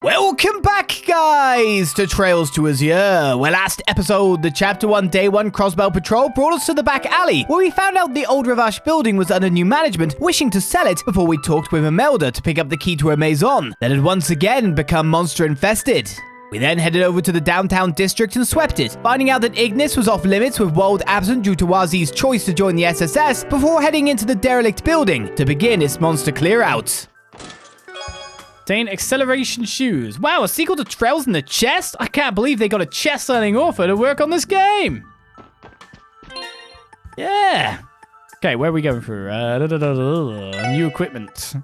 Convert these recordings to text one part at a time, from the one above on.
Welcome back, guys, to Trails to Azure, where last episode, the Chapter 1 Day 1 Crossbell Patrol brought us to the back alley, where we found out the old Ravache building was under new management, wishing to sell it before we talked with Imelda to pick up the key to her Maison, that had once again become monster-infested. We then headed over to the downtown district and swept it, finding out that Ignis was off limits with Wold absent due to Wazi's choice to join the SSS, before heading into the derelict building to begin its monster clear-out. Acceleration shoes. Wow, a sequel to Trails in the chest? I can't believe they got a chest-selling author to work on this game. Yeah. Okay, where are we going through? New equipment.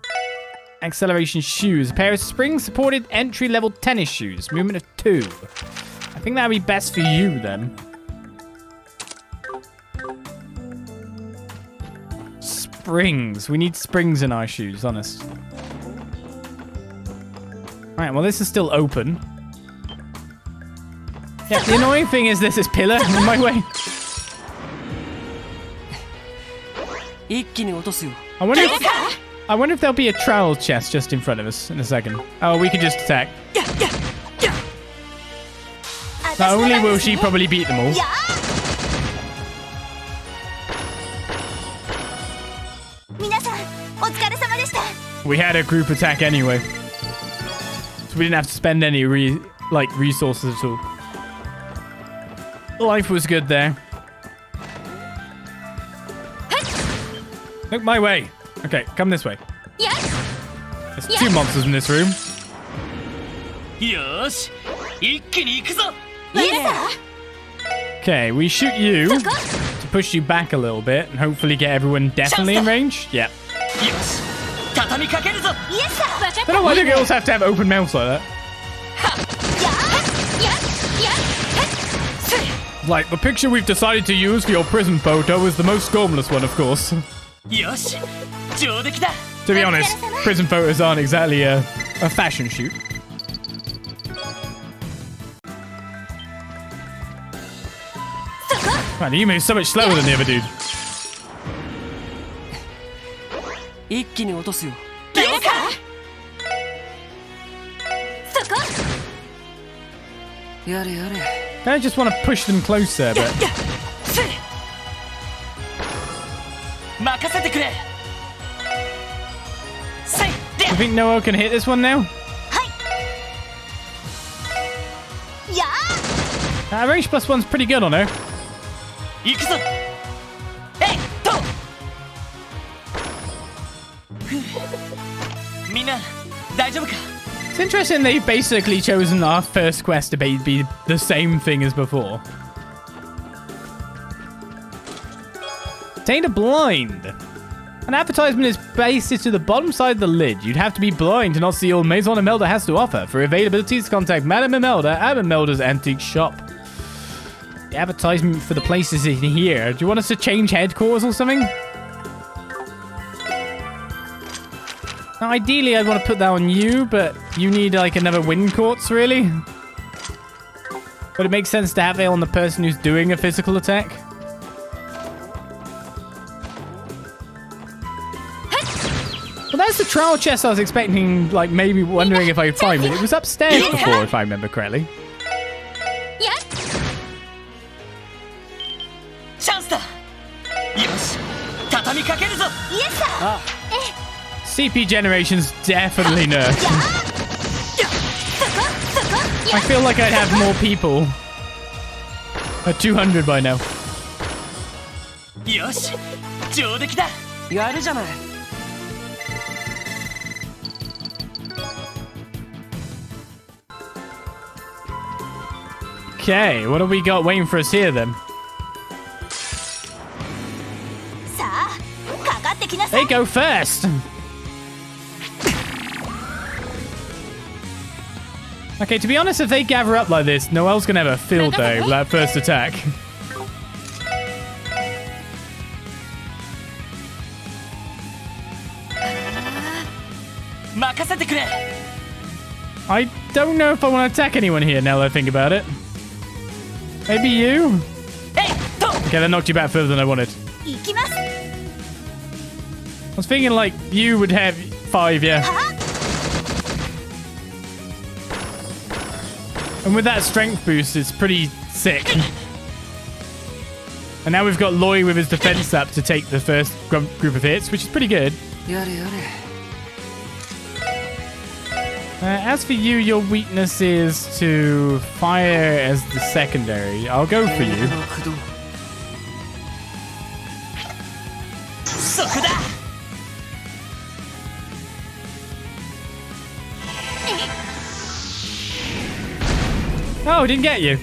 Acceleration shoes. A pair of spring-supported entry-level tennis shoes. Movement of 2. I think that would be best for you, then. Springs. We need springs in our shoes, honest. Alright, well, this is still open. Yeah, the annoying thing is there's this pillar in my way. I wonder if there'll be a trowel chest just in front of us in a second. Oh, we can just attack. Not only will she probably beat them all. We had a group attack anyway. We didn't have to spend any resources at all. Life was good there. Look my way. Okay, come this way. There's 2 monsters in this room. Okay, we shoot you to push you back a little bit and hopefully get everyone definitely in range. Yeah. I don't know why the girls have to have open mouths like that. Like, the picture we've decided to use for your prison photo is the most scornless one, of course. To be honest, prison photos aren't exactly a fashion shoot. Man, you move so much slower than the other dude. I just want to push them closer, but... You think Noah can hit this one now? Range +1's pretty good on her. It's interesting they've basically chosen our first quest to be the same thing as before. Obtain a blind. An advertisement is pasted to the bottom side of the lid. You'd have to be blind to not see all Maison Imelda has to offer. For availabilities, contact Madame Imelda at Imelda's antique shop. The advertisement for the place is in here. Do you want us to change headquarters or something? Now, ideally, I'd want to put that on you, but you need, like, another wind quartz, really. But it makes sense to have it on the person who's doing a physical attack. Well, that's the trowel chest I was expecting, like, maybe wondering if I'd find it. It was upstairs before, if I remember correctly. CP generation's definitely nerfed. I feel like I'd have more people at 200 by now. Okay, what have we got waiting for us here then? They go first! Okay, to be honest, if they gather up like this, Noelle's gonna have a field day with that first attack. I don't know if I want to attack anyone here now that I think about it. Maybe you? Okay, that knocked you back further than I wanted. I was thinking, like, you would have 5, yeah. And with that strength boost, it's pretty sick. And now we've got Loi with his defense up to take the first group of hits, which is pretty good. As for you, your weakness is to fire as the secondary. I'll go for you. Oh, didn't get you.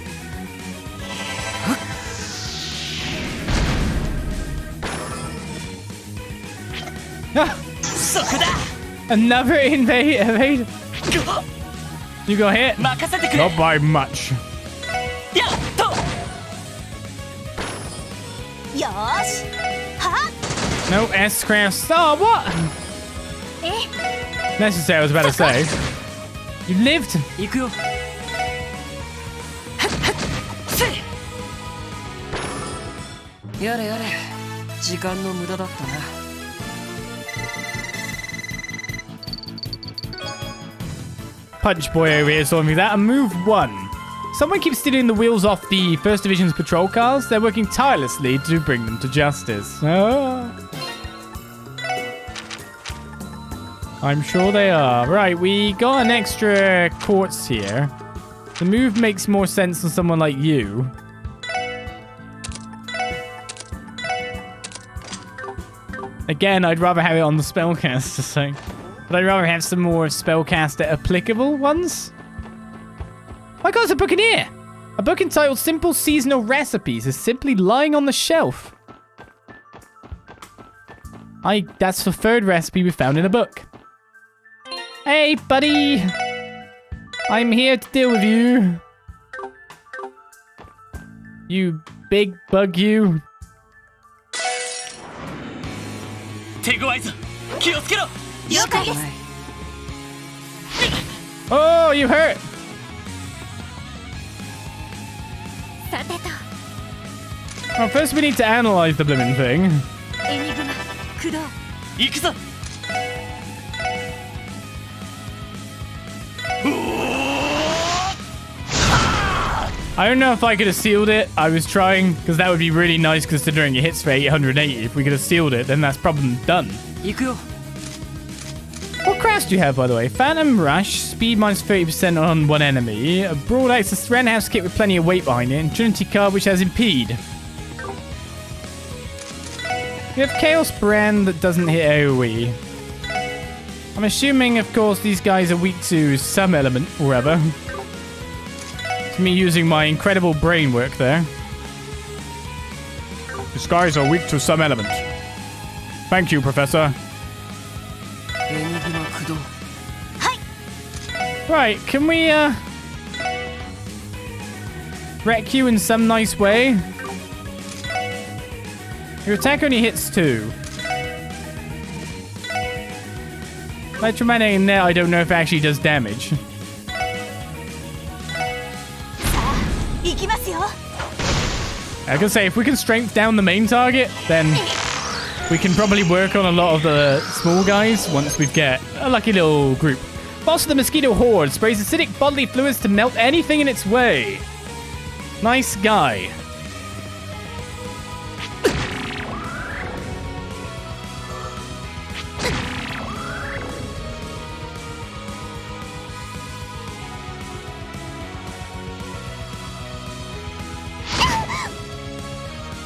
Another evade. You go hit. Not by much. No S-Craft. Oh, what? Necessary, I was about to say. You lived. Punch boy over here saw me that. And move 1. Someone keeps stealing the wheels off the First Division's patrol cars. They're working tirelessly to bring them to justice. Oh. I'm sure they are. Right, we got an extra quartz here. The move makes more sense than someone like you. Again, I'd rather have it on the spellcaster thing. But I'd rather have some more spellcaster applicable ones. My God, there's a book in here! A book entitled Simple Seasonal Recipes is simply lying on the shelf. That's the third recipe we found in a book. Hey, buddy! I'm here to deal with you. You big bug, you. Oh, you hurt! Well, first we need to analyze the blimmin' thing. I don't know if I could have sealed it. I was trying, because that would be really nice considering it hits for 880. If we could have sealed it, then that's problem done. What crafts do you have, by the way? Phantom Rush, speed minus 30% on one enemy, a Broad Axe, a Threnhouse kit with plenty of weight behind it, and Trinity card which has Impede. We have Chaos Brand that doesn't hit AoE. I'm assuming, of course, these guys are weak to some element or other. It's me using my incredible brain work there. These guys are weak to some element. Thank you, Professor. Right, can we wreck you in some nice way? Your attack only hits 2. Electromagnetic net, I don't know if it actually does damage. I can say, if we can strength down the main target, then we can probably work on a lot of the small guys once we get a lucky little group. Boss of the Mosquito Horde sprays acidic bodily fluids to melt anything in its way. Nice guy.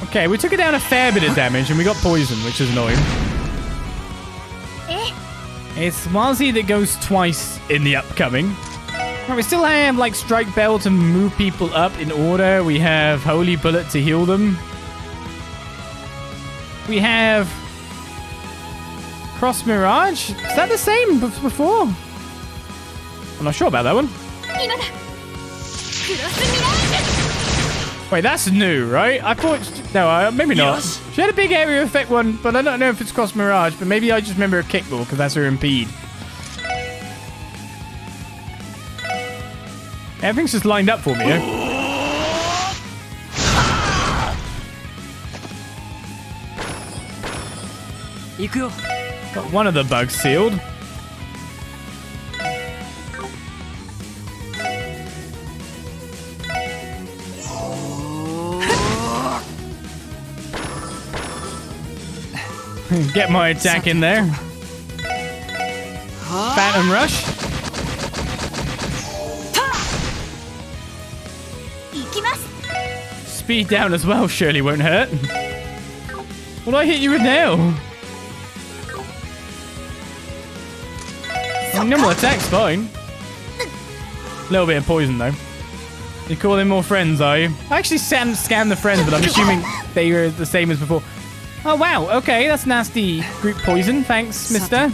Okay, we took it down a fair bit of damage and we got poison, which is annoying. It's Wazi that goes twice in the upcoming. Right, we still have like Strike Bell to move people up in order. We have Holy Bullet to heal them. We have Cross Mirage. Is that the same as before? I'm not sure about that one. Wait, that's new, right? I thought... No, maybe not. She had a big area effect one, but I don't know if it's Cross Mirage, but maybe I just remember a kickball because that's her impede. Everything's just lined up for me, eh? Got one of the bugs sealed. Get my attack in there. Phantom Rush. Speed down as well surely won't hurt. What do I hit you with now? Normal attack's fine. A little bit of poison though. You're calling more friends, are you? I actually scanned the friends, but I'm assuming they were the same as before. Oh wow, okay, that's nasty group poison. Thanks, mister.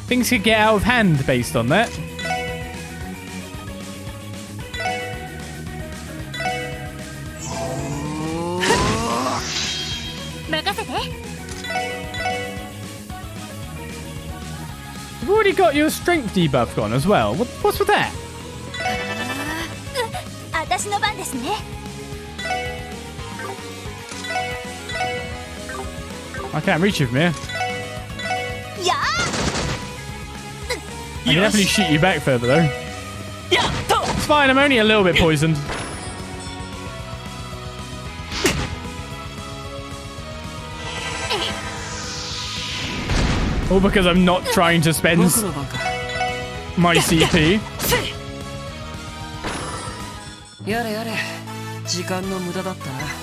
Things could get out of hand based on that. You've already got your strength debuff gone as well. What's with that? I can't reach you from here. I can definitely shoot you back further though. It's fine, I'm only a little bit poisoned. All because I'm not trying to spend my CP.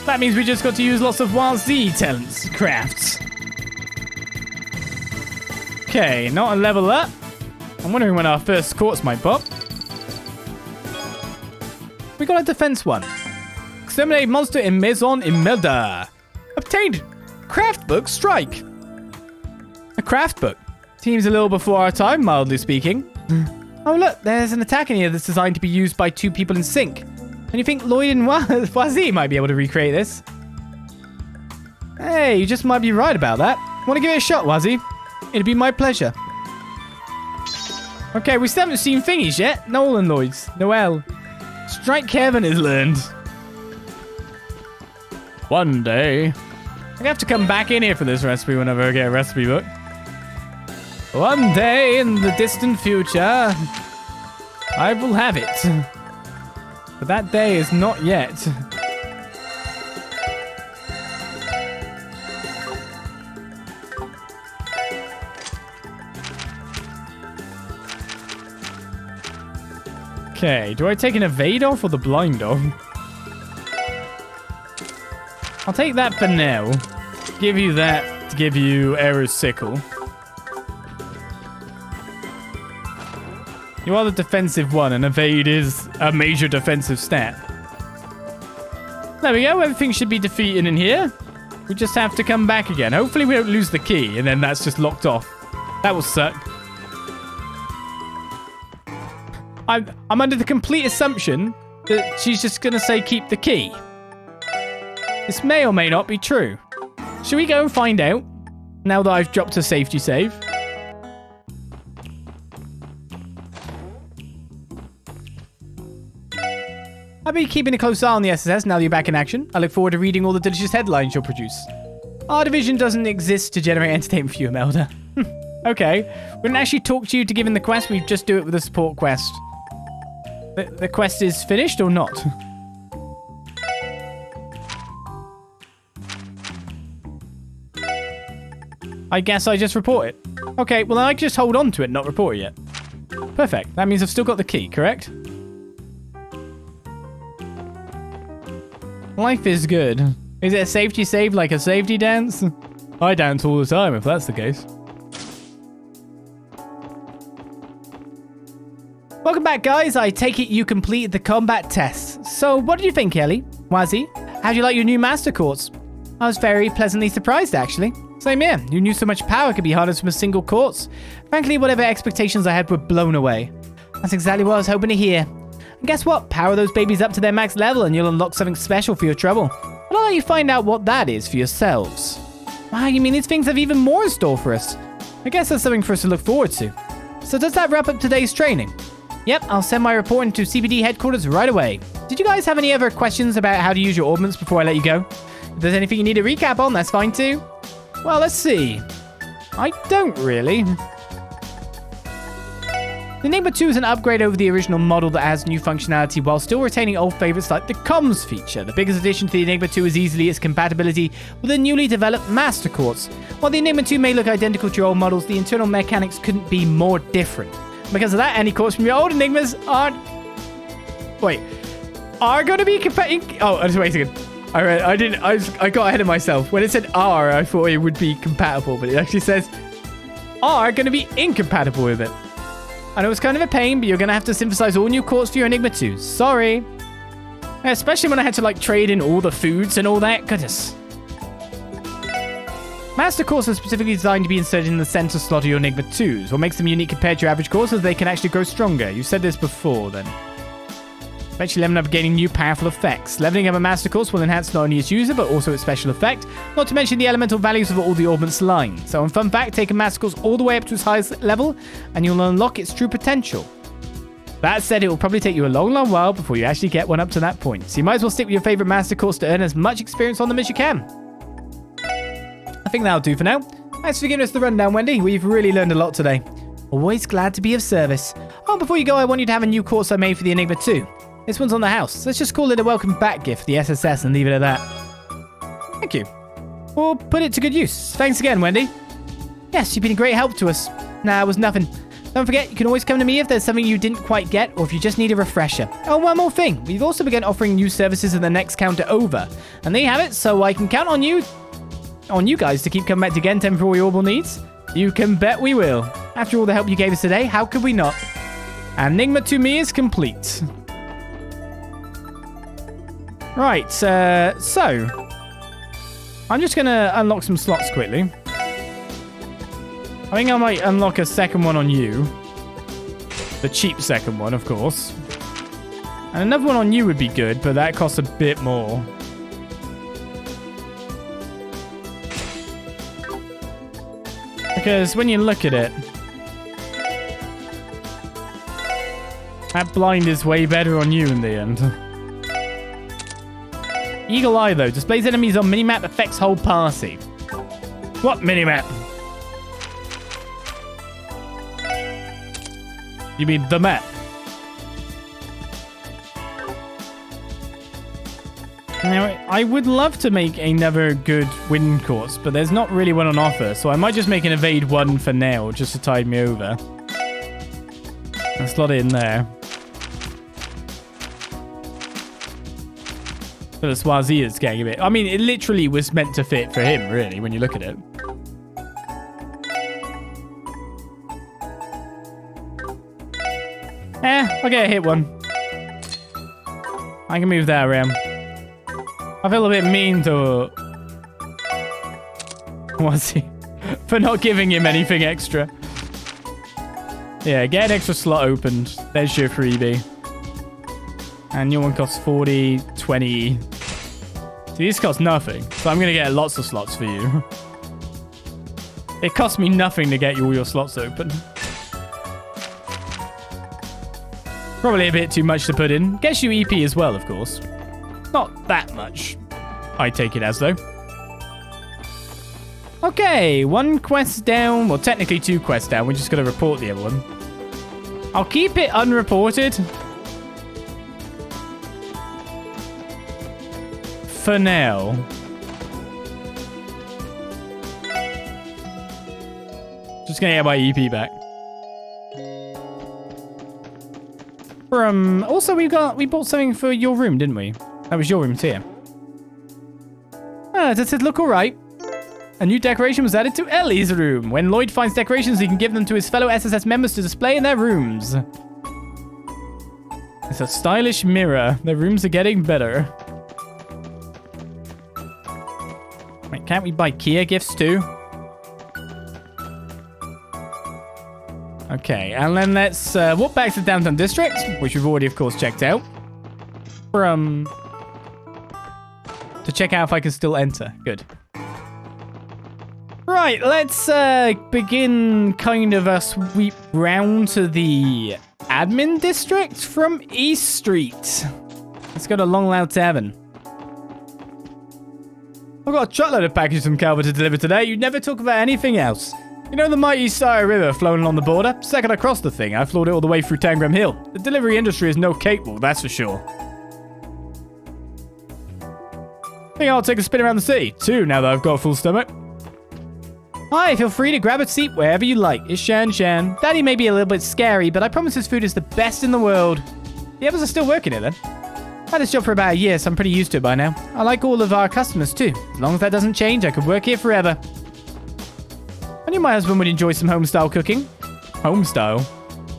That means we just got to use lots of Wild Z talents, crafts. Okay, not a level up. I'm wondering when our first quartz might pop. We got a defense one. Exterminate monster in Maison Imelda. Obtained craft book strike. A craft book. Seems a little before our time, mildly speaking. Oh look, there's an attack in here that's designed to be used by two people in sync. And you think Lloyd and Wazi might be able to recreate this? Hey, you just might be right about that. Want to give it a shot, Wazi? It'd be my pleasure. Okay, we still haven't seen thingies yet. Nolan Lloyds. Noel. Strike Kevin is learned. One day. I'm gonna have to come back in here for this recipe whenever I get a recipe book. One day in the distant future, I will have it. But that day is not yet. Okay, do I take an evade off or the blind off? I'll take that for now. Give you that to give you Arrow's Sickle. You are the defensive one, and evade is a major defensive stat. There we go, everything should be defeated in here. We just have to come back again. Hopefully we don't lose the key, and then that's just locked off. That will suck. I'm under the complete assumption that she's just going to say keep the key. This may or may not be true. Should we go and find out, now that I've dropped a safety save? I'll be keeping a close eye on the SSS now that you're back in action. I look forward to reading all the delicious headlines you'll produce. Our division doesn't exist to generate entertainment for you, Imelda. Okay. We didn't actually talk to you to give in the quest. We just do it with a support quest. The quest is finished or not? I guess I just report it. Okay, well I can just hold on to it, not report it yet. Perfect. That means I've still got the key, correct? Life is good. Is it a safety save like a safety dance? I dance all the time if that's the case. Welcome back, guys. I take it you completed the combat test. So what did you think, Ellie? Wazi? How'd you like your new master quartz? I was very pleasantly surprised, actually. Same here. You knew so much power could be harnessed from a single quartz. Frankly, whatever expectations I had were blown away. That's exactly what I was hoping to hear. And guess what? Power those babies up to their max level and you'll unlock something special for your trouble. But I'll let you find out what that is for yourselves. Wow, you mean these things have even more in store for us? I guess that's something for us to look forward to. So does that wrap up today's training? Yep, I'll send my report into CPD headquarters right away. Did you guys have any other questions about how to use your ordnance before I let you go? If there's anything you need a recap on, that's fine too. Well, let's see. I don't really. The Enigma II is an upgrade over the original model that has new functionality while still retaining old favorites like the comms feature. The biggest addition to the Enigma II is easily its compatibility with the newly developed Master Quartz. While the Enigma II may look identical to your old models, the internal mechanics couldn't be more different. Because of that, any quartz from your old Enigmas are going to be compatible. Oh, just wait a second. I got ahead of myself. When it said are, I thought it would be compatible, but it actually says are going to be incompatible with it. I know it's kind of a pain, but you're going to have to synthesize all new quartz for your Enigma II. Sorry. Especially when I had to, like, trade in all the foods and all that. Goodness. Master Quartz are specifically designed to be inserted in the center slot of your Enigma IIs. What makes them unique compared to your average quartz is they can actually grow stronger. You said this before, then. Eventually leveling up gaining new powerful effects. Leveling up a Master Quartz will enhance not only its user, but also its special effect, not to mention the elemental values of all the orbments line. So, fun fact, take a Master Quartz all the way up to its highest level, and you'll unlock its true potential. That said, it will probably take you a long, long while before you actually get one up to that point. So you might as well stick with your favorite Master Quartz to earn as much experience on them as you can. I think that'll do for now. Thanks for giving us the rundown, Wendy. We've really learned a lot today. Always glad to be of service. Oh, before you go, I want you to have a new quartz I made for the Enigma II. This one's on the house. Let's just call it a welcome back gift for the SSS and leave it at that. Thank you. We'll put it to good use. Thanks again, Wendy. Yes, you've been a great help to us. Nah, it was nothing. Don't forget, you can always come to me if there's something you didn't quite get or if you just need a refresher. Oh, one more thing. We've also begun offering new services in the next counter over. And there you have it, so I can count on you guys to keep coming back to Gentem for all your orbal needs. You can bet we will. After all the help you gave us today, how could we not? An Enigma II Me is complete. Right, so I'm just going to unlock some slots quickly. I think I might unlock a second one on you. The cheap second one, of course. And another one on you would be good, but that costs a bit more. Because when you look at it, that blind is way better on you in the end. Eagle Eye, though. Displays enemies on minimap, affects whole party. What minimap? You mean the map? Now, I would love to make another good wind course, but there's not really one on offer, so I might just make an evade one for now, just to tide me over. And slot it in there. So the Swazi is getting a bit... I mean, it literally was meant to fit for him, really, when you look at it. I'll get a hit one. I can move that around. I feel a bit mean to... Swazi. For not giving him anything extra. Yeah, get an extra slot opened. There's your freebie. And your one costs 40, 20... See, these cost nothing, so I'm going to get lots of slots for you. It costs me nothing to get you all your slots open. Probably a bit too much to put in. Gets you EP as well, of course. Not that much. I take it as, though. Okay, one quest down. Well, technically two quests down. We're just going to report the other one. I'll keep it unreported. For now. Just gonna get my EP back. Also we bought something for your room, didn't we? That was your room too. Does it look alright? A new decoration was added to Ellie's room. When Lloyd finds decorations, he can give them to his fellow SSS members to display in their rooms. It's a stylish mirror. Their rooms are getting better. Wait, can't we buy Kia gifts too? Okay, and then let's walk back to the Downtown District, which we've already, of course, checked out. To check out if I can still enter. Good. Right, let's begin kind of a sweep round to the admin district from East Street. Let's go to Long Loud Tavern. I've got a truckload of packages from Calvert to deliver today. You never talk about anything else. You know the mighty Sire River flowing along the border? Second I crossed the thing, I floored it all the way through Tangram Hill. The delivery industry is no cakewalk, that's for sure. I think I'll take a spin around the city, too, now that I've got a full stomach. Hi, feel free to grab a seat wherever you like. It's Shan. Daddy may be a little bit scary, but I promise his food is the best in the world. The others are still working it then. I've had this job for about a year, so I'm pretty used to it by now. I like all of our customers too. As long as that doesn't change, I could work here forever. I knew my husband would enjoy some home-style cooking. Home-style?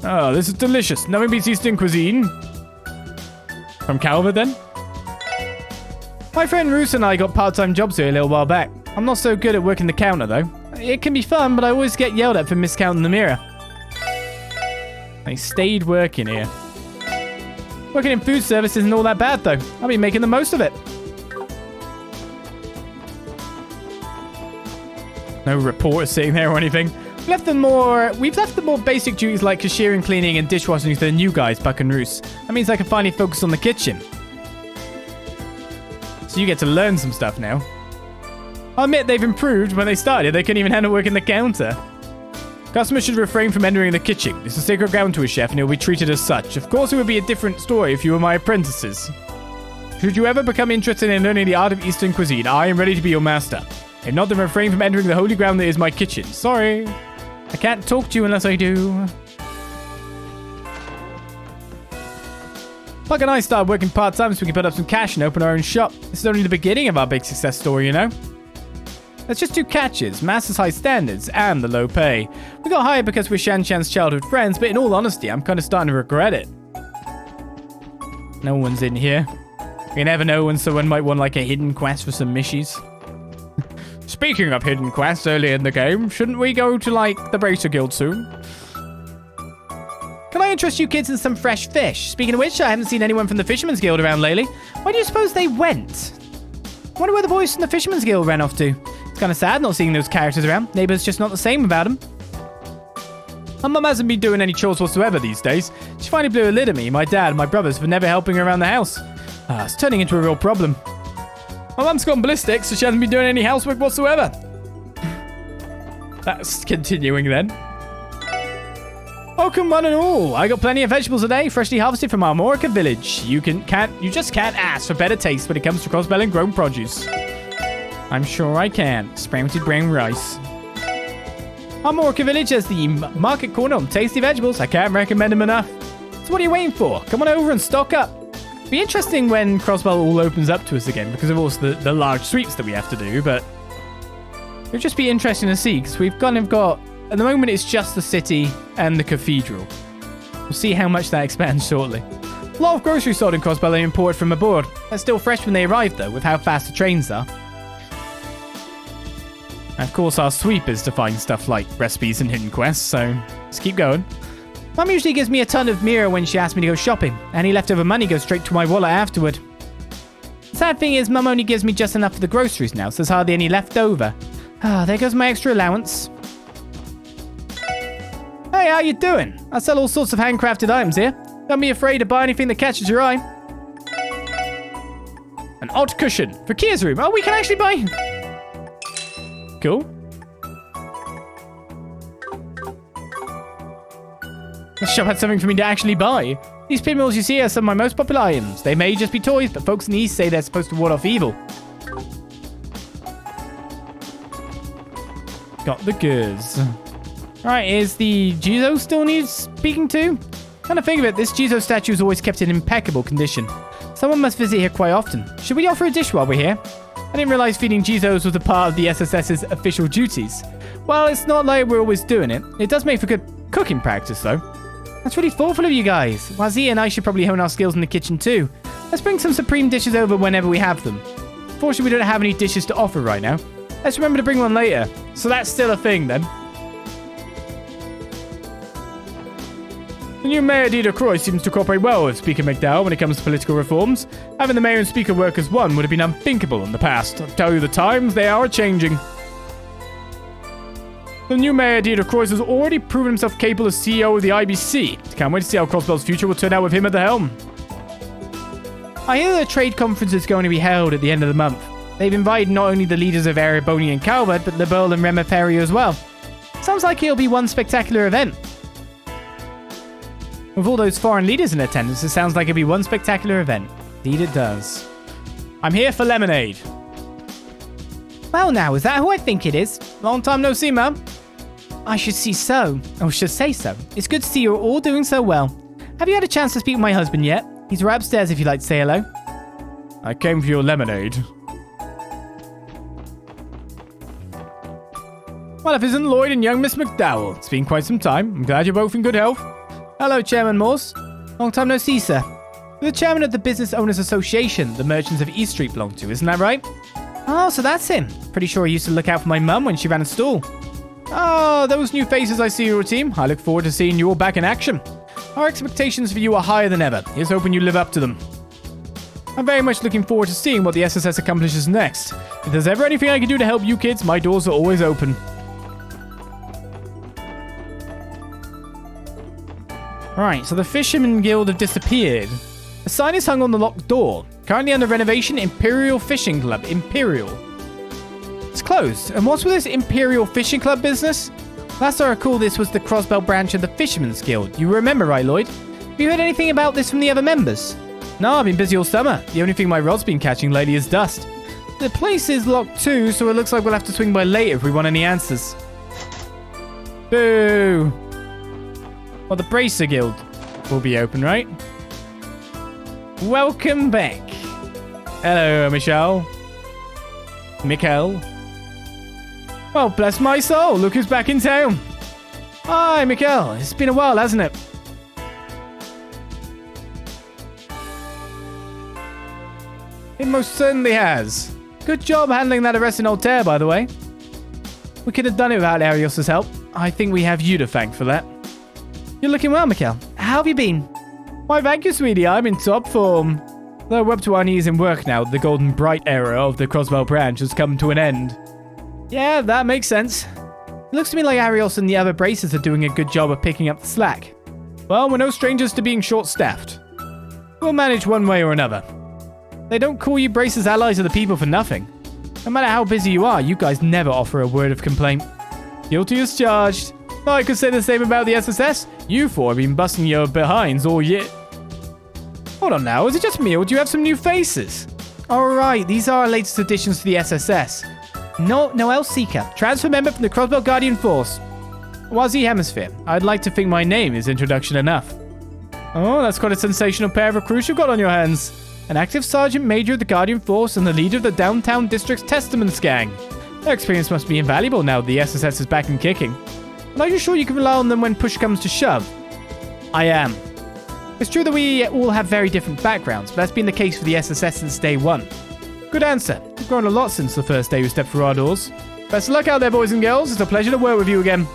Oh, this is delicious. Nothing beats Eastern cuisine. From Calvert then? My friend Roos and I got part-time jobs here a little while back. I'm not so good at working the counter though. It can be fun, but I always get yelled at for miscounting the mirror. I stayed working here. Working in food service isn't all that bad though. I'll be making the most of it. No reporter sitting there or anything. We've left the more basic duties like cashiering, cleaning, and dishwashing to the new guys, Buck and Roos. That means I can finally focus on the kitchen. So you get to learn some stuff now. I'll admit they've improved. When they started, they couldn't even handle working the counter. Customers should refrain from entering the kitchen. It's a sacred ground to a chef and it will be treated as such. Of course, it would be a different story if you were my apprentices. Should you ever become interested in learning the art of Eastern cuisine, I am ready to be your master. If not, then refrain from entering the holy ground that is my kitchen. Sorry. I can't talk to you unless I do. Buck and I started working part-time so we can put up some cash and open our own shop. This is only the beginning of our big success story, you know? There's just two catches, Master's high standards and the low pay. We got hired because we're Shan-chan's childhood friends, but in all honesty, I'm kind of starting to regret it. No one's in here. You never know when someone might want like a hidden quest for some mishies. Speaking of hidden quests early in the game, shouldn't we go to like the Bracer Guild soon? Can I interest you kids in some fresh fish? Speaking of which, I haven't seen anyone from the Fisherman's Guild around lately. Where do you suppose they went? I wonder where the boys from the Fisherman's Guild ran off to. It's kind of sad not seeing those characters around. Neighbor's just not the same without them. My mum hasn't been doing any chores whatsoever these days. She finally blew a lid at me, my dad, and my brothers for never helping her around the house. It's turning into a real problem. My mum's gone ballistic, so she hasn't been doing any housework whatsoever. That's continuing then. Welcome one and all. I got plenty of vegetables today, freshly harvested from our Morica village. You just can't ask for better taste when it comes to Crossbell and grown produce. I'm sure I can. Sprouted brown rice. Our Morica village has the market corner on tasty vegetables. I can't recommend them enough. So what are you waiting for? Come on over and stock up. It'll be interesting when Crossbell all opens up to us again, because of course the large sweeps that we have to do, but it'll just be interesting to see, because we've kind of got, at the moment it's just the city and the cathedral. We'll see how much that expands shortly. A lot of groceries sold in Crossbell are imported from abroad. They're still fresh when they arrive though, with how fast the trains are. And of course our sweep is to find stuff like recipes and hidden quests, so let's keep going. Mum usually gives me a ton of Mira when she asks me to go shopping. Any leftover money goes straight to my wallet afterward. The sad thing is Mum only gives me just enough for the groceries now, so there's hardly any left over. There goes my extra allowance. Hey, how you doing? I sell all sorts of handcrafted items here. Don't be afraid to buy anything that catches your eye. An odd cushion for Kia's room. Oh, we can actually buy... Cool. This shop had something for me to actually buy. These pinwheels you see are some of my most popular items. They may just be toys, but folks in the East say they're supposed to ward off evil. Got the goods. Alright, is the Jizo still needs speaking to? Kind of think of it, this Jizo statue is always kept in impeccable condition. Someone must visit here quite often. Should we offer a dish while we're here? I didn't realize feeding Jizos was a part of the SSS's official duties. Well, it's not like we're always doing it. It does make for good cooking practice, though. That's really thoughtful of you guys. Wazia and I should probably hone our skills in the kitchen, too. Let's bring some supreme dishes over whenever we have them. Fortunately, we don't have any dishes to offer right now. Let's remember to bring one later. So that's still a thing, then. The new Mayor Dita Croy seems to cooperate well with Speaker McDowell when it comes to political reforms. Having the Mayor and Speaker work as one would have been unthinkable in the past. I'll tell you the times, they are changing. The new Mayor Dita Croy has already proven himself capable as CEO of the IBC. Can't wait to see how Crossbell's future will turn out with him at the helm. I hear the trade conference is going to be held at the end of the month. They've invited not only the leaders of Ereboni and Calvert, but Liberl and Remaferio as well. Sounds like it'll be one spectacular event. With all those foreign leaders in attendance, it sounds like it'll be one spectacular event. Indeed it does. I'm here for lemonade. Well now, is that who I think it is? Long time no see, ma'am. I should say so. It's good to see you're all doing so well. Have you had a chance to speak with my husband yet? He's right upstairs if you'd like to say hello. I came for your lemonade. Well, if it isn't Lloyd and young Miss McDowell. It's been quite some time. I'm glad you're both in good health. Hello, Chairman Morse. Long time no see, sir. You're the chairman of the Business Owners Association the merchants of East Street belong to, isn't that right? Oh, so that's him. Pretty sure he used to look out for my mum when she ran a stall. Oh, those new faces I see in your team. I look forward to seeing you all back in action. Our expectations for you are higher than ever. Here's hoping you live up to them. I'm very much looking forward to seeing what the SSS accomplishes next. If there's ever anything I can do to help you kids, my doors are always open. Right, so the Fisherman Guild have disappeared. A sign is hung on the locked door. Currently under renovation, Imperial Fishing Club. Imperial. It's closed. And what's with this Imperial Fishing Club business? Last I recall, this was the Crossbell branch of the Fisherman's Guild. You remember, right, Lloyd? Have you heard anything about this from the other members? No, I've been busy all summer. The only thing my rod's been catching lately is dust. The place is locked too, so it looks like we'll have to swing by later if we want any answers. Boo! Well, the Bracer Guild will be open, right? Welcome back. Hello, Michelle. Mikkel. Well, bless my soul. Look who's back in town. Hi, Mikkel. It's been a while, hasn't it? It most certainly has. Good job handling that arrest in Altair, by the way. We could have done it without Arios's help. I think we have you to thank for that. You're looking well, Mikkel. How have you been? Why, thank you, sweetie. I'm in top form. Though we're up to our knees in work now, the golden bright era of the Crossbell branch has come to an end. Yeah, that makes sense. It looks to me like Arios and the other bracers are doing a good job of picking up the slack. Well, we're no strangers to being short-staffed. We'll manage one way or another. They don't call you bracers allies of the people for nothing. No matter how busy you are, you guys never offer a word of complaint. Guilty as charged. I could say the same about the SSS. You four have been busting your behinds all year. Hold on now, is it just me or do you have some new faces? Alright, these are our latest additions to the SSS. Noel Seeker, transfer member from the Crossbell Guardian Force. Wazi Hemisphere. I'd like to think my name is introduction enough. Oh, that's quite a sensational pair of recruits you've got on your hands. An active Sergeant Major of the Guardian Force and the leader of the Downtown District's Testaments Gang. Their experience must be invaluable now that the SSS is back and kicking. But are you sure you can rely on them when push comes to shove? I am. It's true that we all have very different backgrounds, but that's been the case for the SSS since day one. Good answer. We've grown a lot since the first day we stepped through our doors. Best of luck out there, boys and girls. It's a pleasure to work with you again.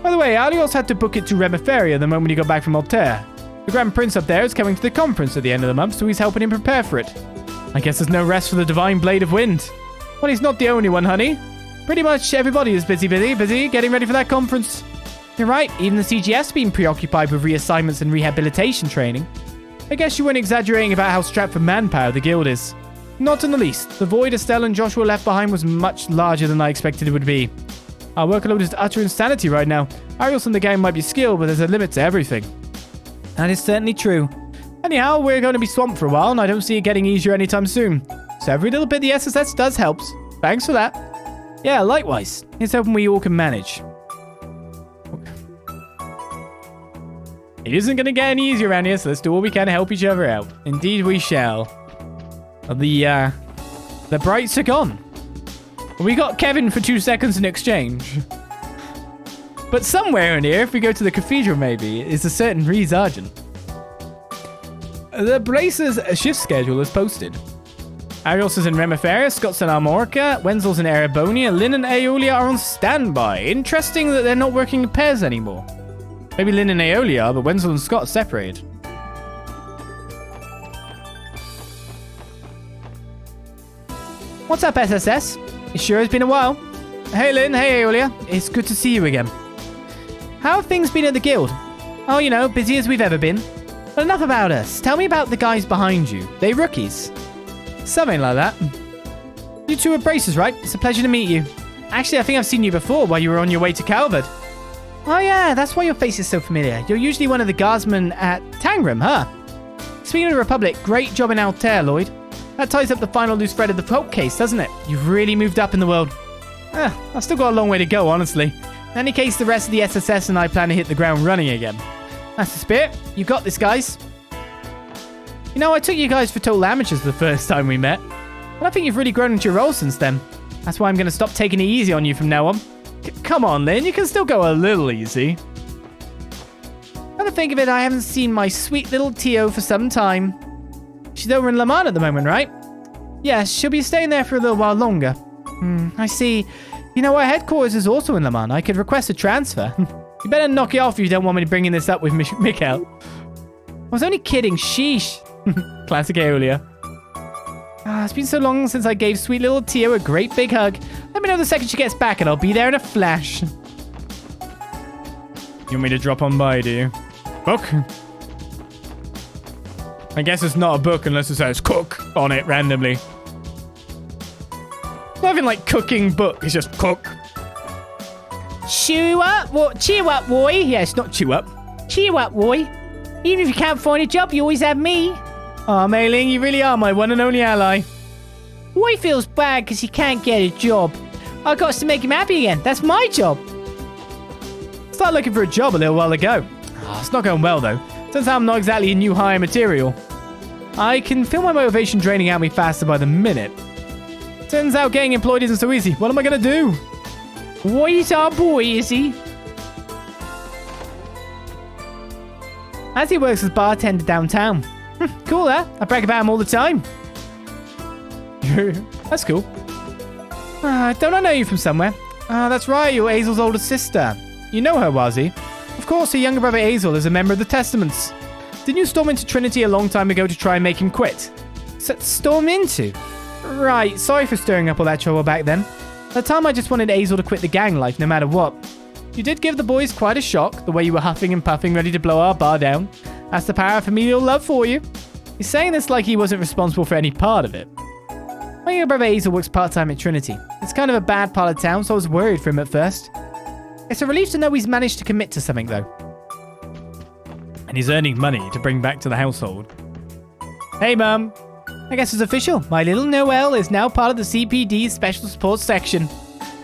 By the way, Alios had to book it to Remiferia the moment he got back from Altair. The Grand Prince up there is coming to the conference at the end of the month, so he's helping him prepare for it. I guess there's no rest for the Divine Blade of Wind. Well, he's not the only one, honey. Pretty much everybody is busy getting ready for that conference. You're right, even the CGF's been preoccupied with reassignments and rehabilitation training. I guess you weren't exaggerating about how strapped for manpower the guild is. Not in the least. The void Estelle and Joshua left behind was much larger than I expected it would be. Our workload is utter insanity right now. Arios and the gang might be skilled, but there's a limit to everything. That is certainly true. Anyhow, we're going to be swamped for a while, and I don't see it getting easier anytime soon. So every little bit the SSS does helps. Thanks for that. Yeah, likewise. Here's hoping we all can manage. It isn't going to get any easier around here, so let's do all we can to help each other out. Indeed we shall. The brights are gone. We got Kevin for 2 seconds in exchange. But somewhere in here, if we go to the cathedral maybe, is a certain Rhys Argent. The Bracer's shift schedule is posted. Arios is in Remiferia, Scott's in Armorica, Wenzel's in Erebonia, Lynn and Aeolia are on standby. Interesting that they're not working in pairs anymore. Maybe Lynn and Aeolia are, but Wenzel and Scott are separated. What's up, SSS? It sure has been a while. Hey Lynn, hey Aeolia. It's good to see you again. How have things been at the guild? Oh, you know, busy as we've ever been. But enough about us. Tell me about the guys behind you. They rookies? Something like that. You two are bracers, right? It's a pleasure to meet you. Actually, I think I've seen you before while you were on your way to Calvert. Oh yeah, that's why your face is so familiar. You're usually one of the guardsmen at Tangram, huh? Speaking of the Republic, great job in Altair, Lloyd. That ties up the final loose thread of the Pope case, doesn't it? You've really moved up in the world. I've still got a long way to go, honestly. In any case, the rest of the SSS and I plan to hit the ground running again. That's the spirit. You got this, guys. You know, I took you guys for total amateurs the first time we met. But I think you've really grown into your role since then. That's why I'm going to stop taking it easy on you from now on. Come on, Lynn. You can still go a little easy. Come to think of it, I haven't seen my sweet little Tio for some time. She's over in Le Mans at the moment, right? Yes, she'll be staying there for a little while longer. I see. You know, our headquarters is also in Le Mans. I could request a transfer. You better knock it off if you don't want me bringing this up with Mikhail. I was only kidding. Sheesh. Classic Aeolia. It's been so long since I gave sweet little Tio a great big hug. Let me know the second she gets back and I'll be there in a flash. You want me to drop on by, do you? Book? I guess it's not a book unless it says cook on it randomly. Not even like cooking book, it's just cook. Chew up, what? Cheer up, boy. Yeah, it's not chew up. Cheer up, boy. Even if you can't find a job, you always have me. Oh, Mei Ling, you really are my one and only ally. Boy feels bad because he can't get a job. I got to make him happy again. That's my job. Started looking for a job a little while ago. It's not going well, though. Turns out I'm not exactly a new hire material. I can feel my motivation draining out me faster by the minute. Turns out getting employed isn't so easy. What am I going to do? Wait, our boy, is he? As he works as bartender downtown. Cool, huh? I brag about him all the time. That's cool. Don't I know you from somewhere? That's right, you're Hazel's older sister. You know her, Wazi. Of course, her younger brother Hazel is a member of the Testaments. Didn't you storm into Trinity a long time ago to try and make him quit? Storm into? Right, sorry for stirring up all that trouble back then. At the time, I just wanted Hazel to quit the gang life no matter what. You did give the boys quite a shock, the way you were huffing and puffing ready to blow our bar down. That's the power of familial love for you. He's saying this like he wasn't responsible for any part of it. My younger brother Hazel works part-time at Trinity. It's kind of a bad part of town, so I was worried for him at first. It's a relief to know he's managed to commit to something, though. And he's earning money to bring back to the household. Hey, Mum. I guess it's official. My little Noelle is now part of the CPD's Special Support Section.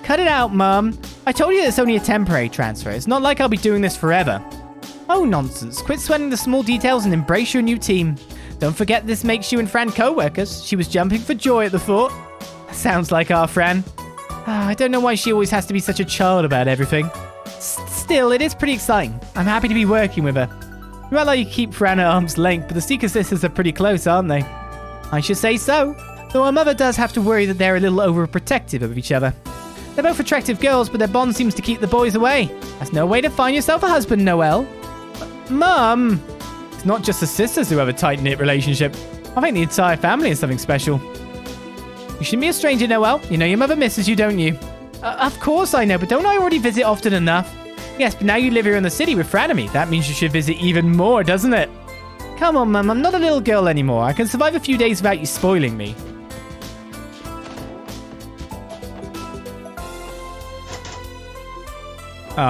Cut it out, Mum. I told you it's only a temporary transfer. It's not like I'll be doing this forever. Oh, nonsense. Quit sweating the small details and embrace your new team. Don't forget this makes you and Fran co-workers. She was jumping for joy at the thought. Sounds like our Fran. I don't know why she always has to be such a child about everything. Still, it is pretty exciting. I'm happy to be working with her. You might like to keep Fran at arm's length, but the Seeker sisters are pretty close, aren't they? I should say so. Though her mother does have to worry that they're a little overprotective of each other. They're both attractive girls, but their bond seems to keep the boys away. That's no way to find yourself a husband, Noelle. Mum! It's not just the sisters who have a tight-knit relationship. I think the entire family is something special. You shouldn't be a stranger, Noelle. You know your mother misses you, don't you? Of course I know, but don't I already visit often enough? Yes, but now you live here in the city with Fran and me. That means you should visit even more, doesn't it? Come on, Mum. I'm not a little girl anymore. I can survive a few days without you spoiling me.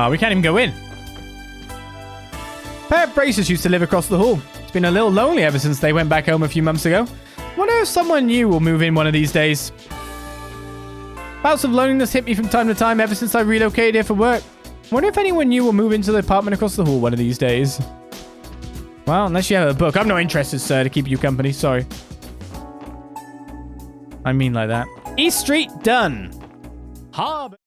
We can't even go in. A pair of braces used to live across the hall. It's been a little lonely ever since they went back home a few months ago. Wonder if someone new will move in one of these days. Bouts of loneliness hit me from time to time ever since I relocated here for work. Wonder if anyone new will move into the apartment across the hall one of these days. Well, unless you have a book. I'm not interested, sir, to keep you company. Sorry. I mean like that. East Street, done. Harbour.